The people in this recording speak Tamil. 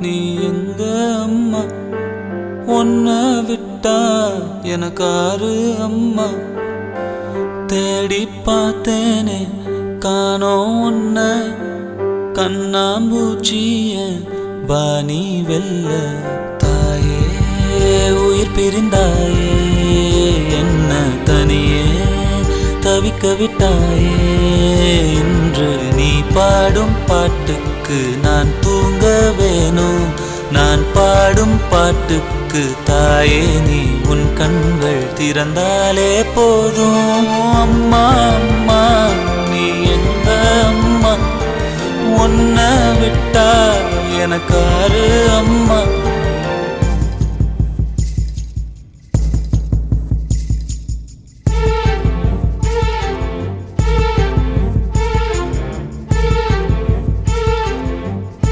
நீ எங்க அம்மா, உன்னை விட்டா எனக்காரு அம்மா. தேடி பார்த்தேனே காணோம் உன்னை, கண்ணாம்பூச்சிய வாணி வெல்ல. தாயே உயிர் பிரிந்தாயே, என்ன தனியே தவிக்க விட்டாயே. இன்று நீ பாடும் பாட்டுக்கு நான் தூங்க வேணும், நான் பாடும் பாட்டுக்கு தாயே நீ உன் கண்கள் திறந்தாலே போதும். அம்மா அம்மா நீ எங்க அம்மா, உன்னை விட்டா எனக்காரு அம்மா.